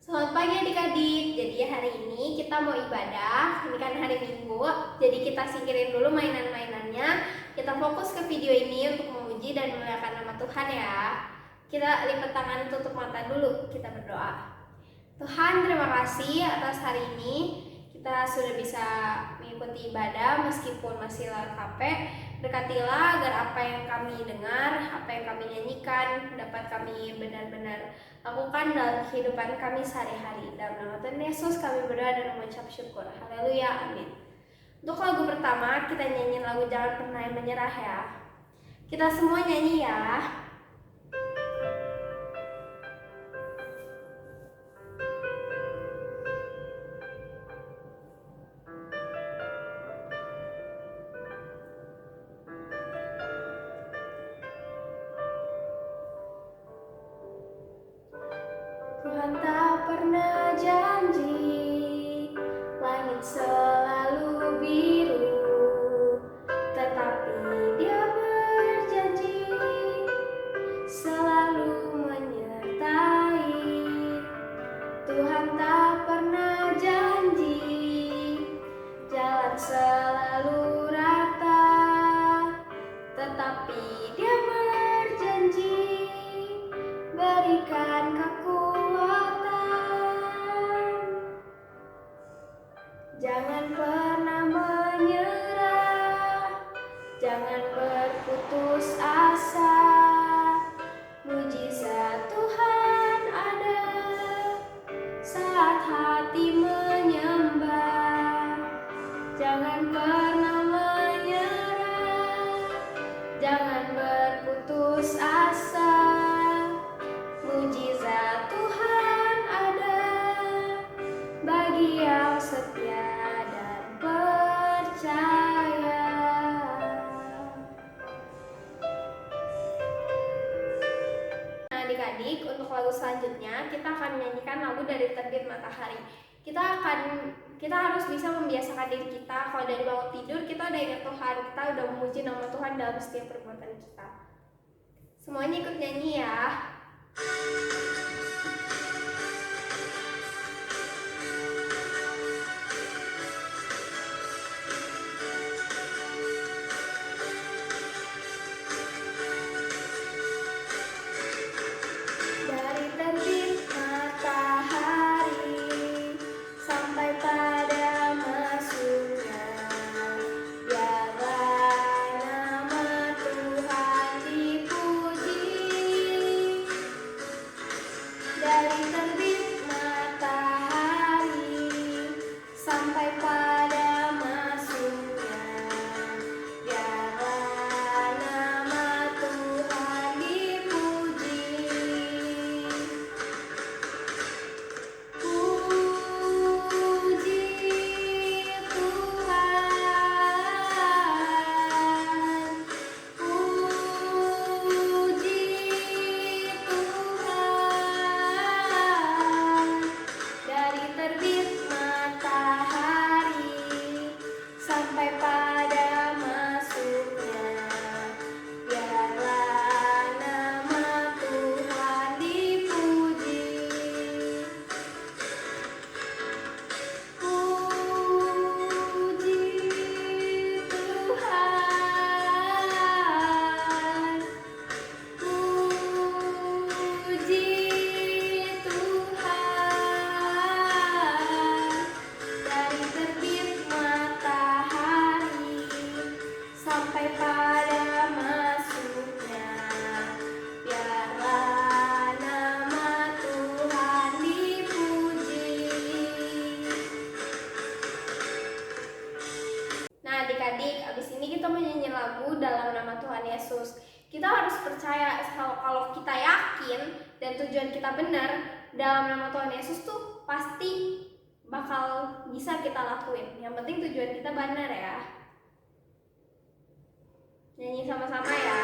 Selamat pagi adik-adik. Jadi hari ini kita mau ibadah. Ini kan hari Minggu. Jadi kita singkirin dulu mainan-mainannya. Kita fokus ke video ini untuk memuji dan memuliakan nama Tuhan ya. Kita lipat tangan, tutup mata dulu. Kita berdoa. Tuhan, terima kasih atas hari ini. Kita sudah bisa mengikuti ibadah meskipun masih lewat HP. Berkatilah agar apa yang kami dengar, apa yang kami nyanyikan dapat kami benar-benar lakukan dalam kehidupan kami sehari-hari. Dalam nama Tuhan Yesus kami berdoa dan mengucap syukur. Haleluya, amin. Untuk lagu pertama kita nyanyi lagu Jangan Pernah Menyerah ya. Kita semua nyanyi ya. Tuhan tak pernah janji langit selalu biru, tetapi Dia berjanji selalu menyertai. Tuhan tak pernah janji jalan selalu rata, tetapi Dia berjanji berikan kekuatan. Jangan pernah menyerah, jangan berputus asa. Mujizat Tuhan ada saat hati menyembah. Jangan pernah menyerah, jangan berputus asa. Mujizat Tuhan ada bagi yang setia dan percaya. Nah adik-adik, untuk lagu selanjutnya kita akan menyanyikan lagu Dari Terbit Matahari. Kita harus bisa membiasakan diri kita. Kalau dari bangun tidur kita udah ingat Tuhan, kita udah memuji nama Tuhan dalam setiap perbuatan kita. Semuanya ikut nyanyi ya. Dari terbit matahari sampai pada masuknya, biarlah nama Tuhan dipuji. Dari terbit matahari sampai pada masuknya, biarlah nama Tuhan dipuji. Puji Tuhan, puji Tuhan. Dari terbit matahari sampai pada masuknya, biarlah nama Tuhan dipuji. Puji Tuhan, puji Tuhan. Dari terbit matahari sampai pada masuknya, biarlah nama Tuhan dipuji. Nah adik-adik, abis ini kita menyanyi lagu Dalam Nama Tuhan Yesus. Kita harus percaya kalau kita yakin dan tujuan kita benar, dalam nama Tuhan Yesus tuh pasti bakal bisa kita lakuin. Yang penting tujuan kita benar ya. Nyanyi sama-sama ya.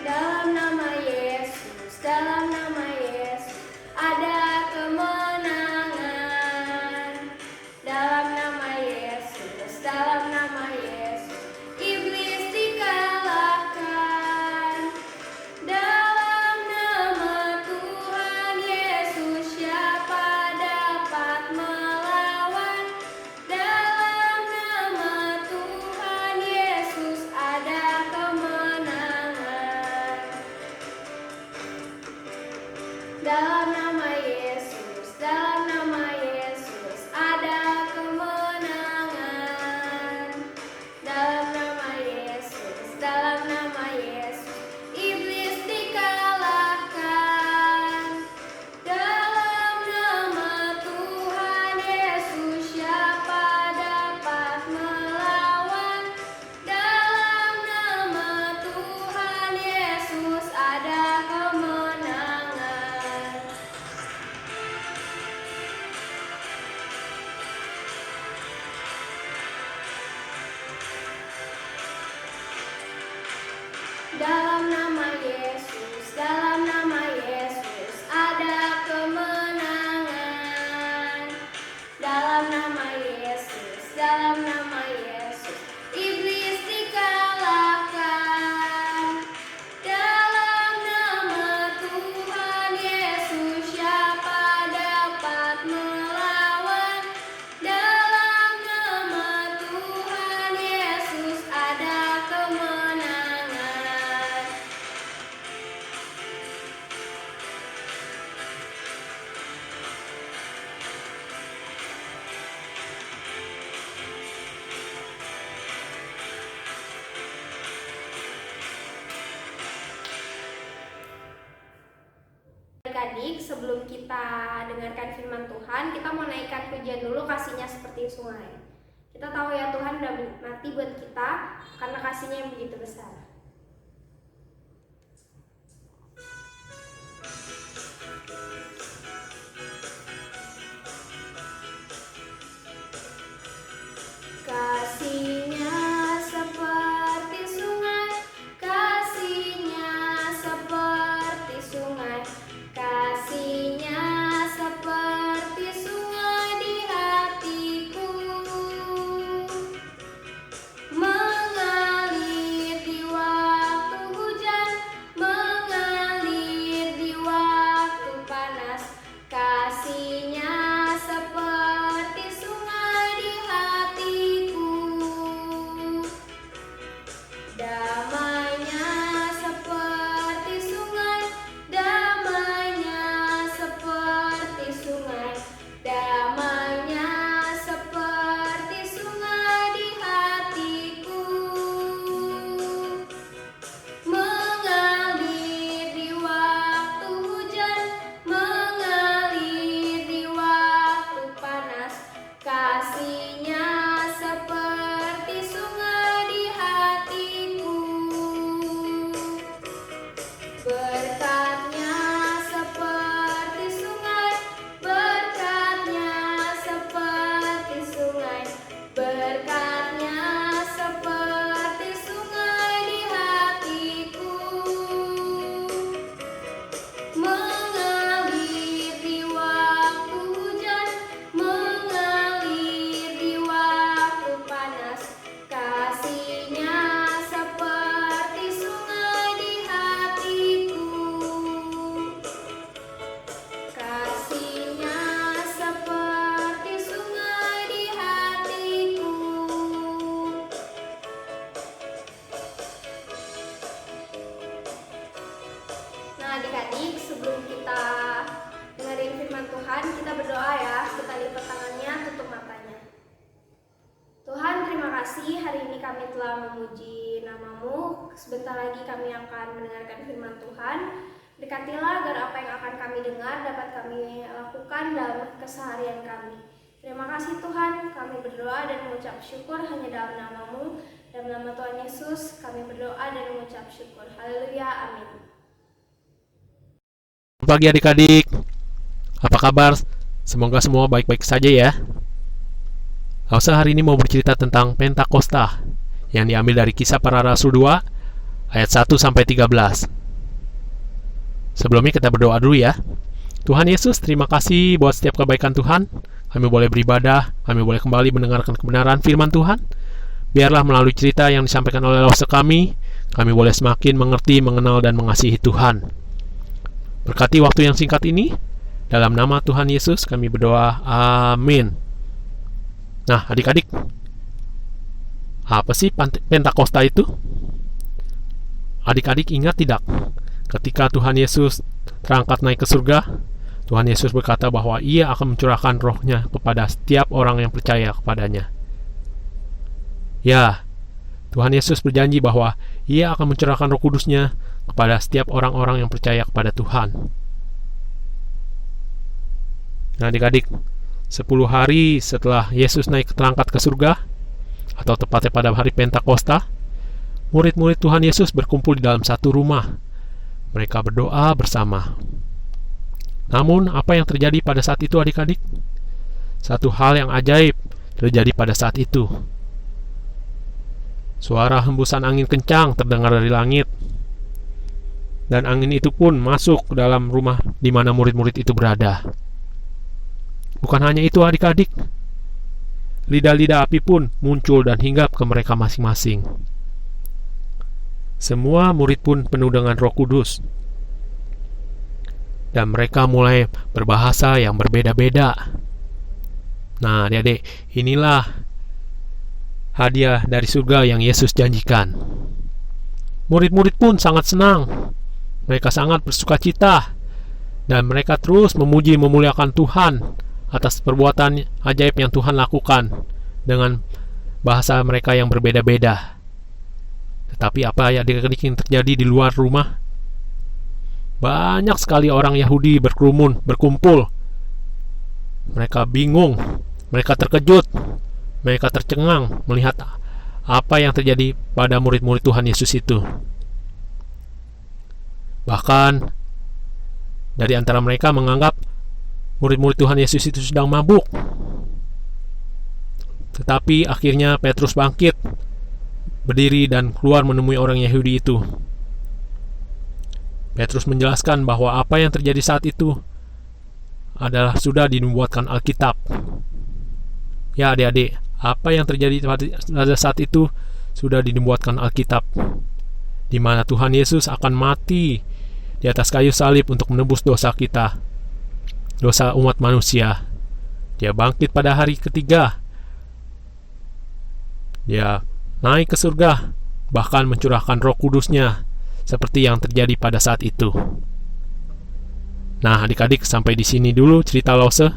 Dalam nama Yesus, dalam nama Yesus ada kemenangan. Dalam nama Yesus, dalam nama Yesus Dalam nama Yesus, dalam nama Yesus ada kemenangan. Dalam nama Yesus, dalam nama Yesus iblis dikalahkan. Dalam nama Tuhan Yesus siapa dapat melawan? Dalam nama Tuhan Yesus ada kemenangan. Adik-adik, sebelum kita dengarkan firman Tuhan, kita mau naikkan pujian dulu, kasihnya seperti sungai. Kita tahu ya Tuhan udah mati buat kita karena kasihnya yang begitu besar. Kasihnya seperti sungai, kasihnya seperti sungai, kasihnya seperti sungai di hatiku, mengalir di waktu hujan, mengalir di waktu panas, kasihnya seperti sungai di hatiku. Damainya seperti sungai, damainya seperti sungai, damainya seperti sungai di hatiku, mengalir di waktu hujan, mengalir di waktu panas, kasihnya seperti sungai di hatiku. Berkatnya seperti sungai, berkatnya seperti sungai, berkatnya seperti sungai di hatiku, mengalir di waktu hujan, mengalir di waktu panas, kasihnya seperti sungai di hatiku, kasihnya seperti sungai di hatiku. Nah adik-adik, sebelum kita dengerin firman Tuhan, kita berdoa ya. Kita lipat tangannya, tutup matanya. Tuhan, terima kasih hari ini kami telah memuji nama-Mu. Sebentar lagi kami akan mendengarkan firman Tuhan. Berkatilah agar apa yang akan kami dengar dapat kami lakukan dalam keseharian kami. Terima kasih Tuhan, kami berdoa dan mengucap syukur hanya dalam nama-Mu. Dalam nama Tuhan Yesus, kami berdoa dan mengucap syukur. Haleluya, amin. Pagi adik-adik, apa kabar? Semoga semua baik-baik saja ya. Hausa hari ini mau bercerita tentang Pentakosta yang diambil dari Kisah Para Rasul 2 ayat 1-13. Sebelumnya kita berdoa dulu ya. Tuhan Yesus, terima kasih buat setiap kebaikan Tuhan. Kami boleh beribadah, kami boleh kembali mendengarkan kebenaran firman Tuhan. Biarlah melalui cerita yang disampaikan oleh Hausa kami boleh semakin mengerti, mengenal, dan mengasihi Tuhan. Berkati waktu yang singkat ini, dalam nama Tuhan Yesus kami berdoa, amin. Nah adik-adik, apa sih Pentakosta itu? Adik-adik ingat tidak? Ketika Tuhan Yesus terangkat naik ke surga, Tuhan Yesus berkata bahwa Ia akan mencurahkan rohnya kepada setiap orang yang percaya kepadanya. Ya, Tuhan Yesus berjanji bahwa Ia akan mencurahkan Roh Kudus-Nya kepada setiap orang-orang yang percaya kepada Tuhan. Nah adik-adik, 10 hari setelah Yesus naik terangkat ke surga, atau tepatnya pada hari Pentakosta, murid-murid Tuhan Yesus berkumpul di dalam satu rumah. Mereka berdoa bersama. Namun, apa yang terjadi pada saat itu adik-adik? Satu hal yang ajaib terjadi pada saat itu. Suara hembusan angin kencang terdengar dari langit, dan angin itu pun masuk ke dalam rumah di mana murid-murid itu berada. Bukan hanya itu adik-adik, lidah-lidah api pun muncul dan hinggap ke mereka masing-masing. Semua murid pun penuh dengan Roh Kudus, dan mereka mulai berbahasa yang berbeda-beda. Nah, adik-adik, inilah hadiah dari surga yang Yesus janjikan. Murid-murid pun sangat senang. Mereka sangat bersukacita, dan mereka terus memuji memuliakan Tuhan atas perbuatan ajaib yang Tuhan lakukan dengan bahasa mereka yang berbeda-beda. Tetapi apa ya adik-adik yang terjadi di luar rumah? Banyak sekali orang Yahudi berkumpul. Mereka bingung, mereka terkejut, mereka tercengang melihat apa yang terjadi pada murid-murid Tuhan Yesus itu. Bahkan dari antara mereka menganggap murid-murid Tuhan Yesus itu sedang mabuk. Tetapi akhirnya Petrus bangkit, berdiri dan keluar menemui orang Yahudi itu. Petrus menjelaskan bahwa apa yang terjadi saat itu adalah sudah dinubuatkan Alkitab. Ya adik-adik, apa yang terjadi pada saat itu sudah dinubuatkan Alkitab, di mana Tuhan Yesus akan mati di atas kayu salib untuk menebus dosa kita, dosa umat manusia. Dia bangkit pada hari ketiga. Dia naik ke surga, bahkan mencurahkan Roh Kudus-Nya seperti yang terjadi pada saat itu. Nah, adik-adik, sampai di sini dulu cerita Lause.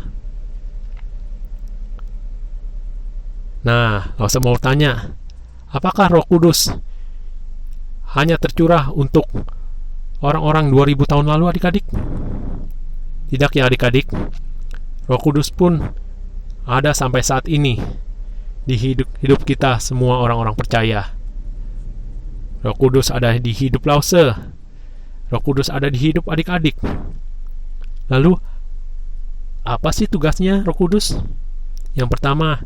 Nah, Lause mau tanya, apakah Roh Kudus hanya tercurah untuk orang-orang 2000 tahun lalu, adik-adik? Tidak ya adik-adik, Roh Kudus pun ada sampai saat ini di hidup kita semua orang-orang percaya. Roh Kudus ada di hidup Lause, Roh Kudus ada di hidup adik-adik. Lalu, apa sih tugasnya Roh Kudus? Yang pertama,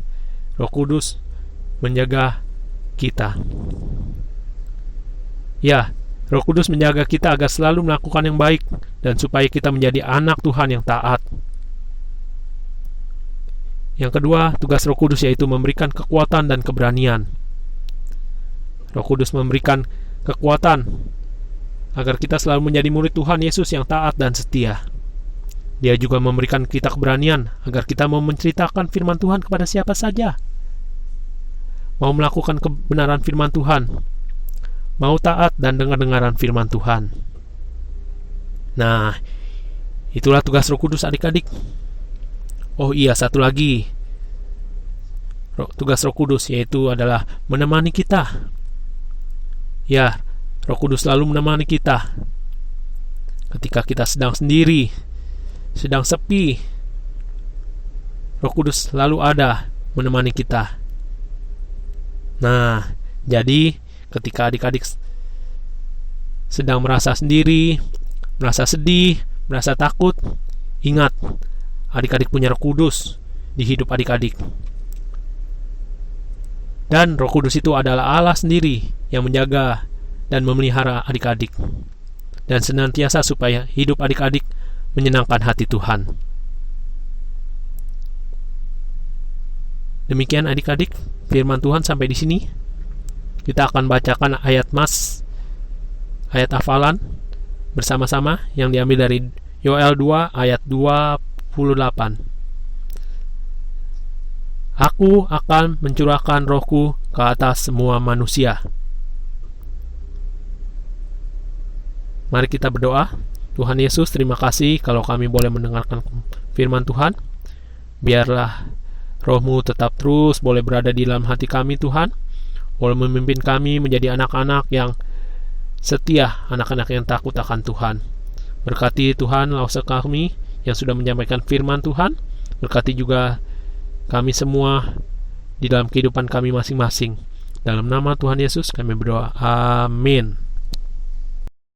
Roh Kudus menjaga kita. Ya, Roh Kudus menjaga kita agar selalu melakukan yang baik dan supaya kita menjadi anak Tuhan yang taat. Yang kedua, tugas Roh Kudus yaitu memberikan kekuatan dan keberanian. Roh Kudus memberikan kekuatan agar kita selalu menjadi murid Tuhan Yesus yang taat dan setia. Dia juga memberikan kita keberanian agar kita mau menceritakan firman Tuhan kepada siapa saja, mau melakukan kebenaran firman Tuhan, mau taat dan dengar-dengaran firman Tuhan. Nah, itulah tugas Roh Kudus adik-adik. Oh iya, satu lagi tugas Roh Kudus yaitu adalah menemani kita. Ya, Roh Kudus selalu menemani kita ketika kita sedang sendiri, sedang sepi. Roh Kudus selalu ada menemani kita. Nah, jadi ketika adik-adik sedang merasa sendiri, merasa sedih, merasa takut, ingat, adik-adik punya Roh Kudus di hidup adik-adik. Dan Roh Kudus itu adalah Allah sendiri yang menjaga dan memelihara adik-adik, dan senantiasa supaya hidup adik-adik menyenangkan hati Tuhan. Demikian adik-adik, firman Tuhan sampai di sini. Kita akan bacakan ayat hafalan bersama-sama yang diambil dari Yoel 2 ayat 28. Aku akan mencurahkan rohku ke atas semua manusia. Mari kita berdoa. Tuhan Yesus, terima kasih kalau kami boleh mendengarkan firman Tuhan. Biarlah Roh-Mu tetap terus boleh berada di dalam hati kami, Tuhan. Boleh memimpin kami menjadi anak-anak yang setia, anak-anak yang takut akan Tuhan. Berkati Tuhan Lause kami yang sudah menyampaikan firman Tuhan. Berkati juga kami semua di dalam kehidupan kami masing-masing. Dalam nama Tuhan Yesus kami berdoa. Amin.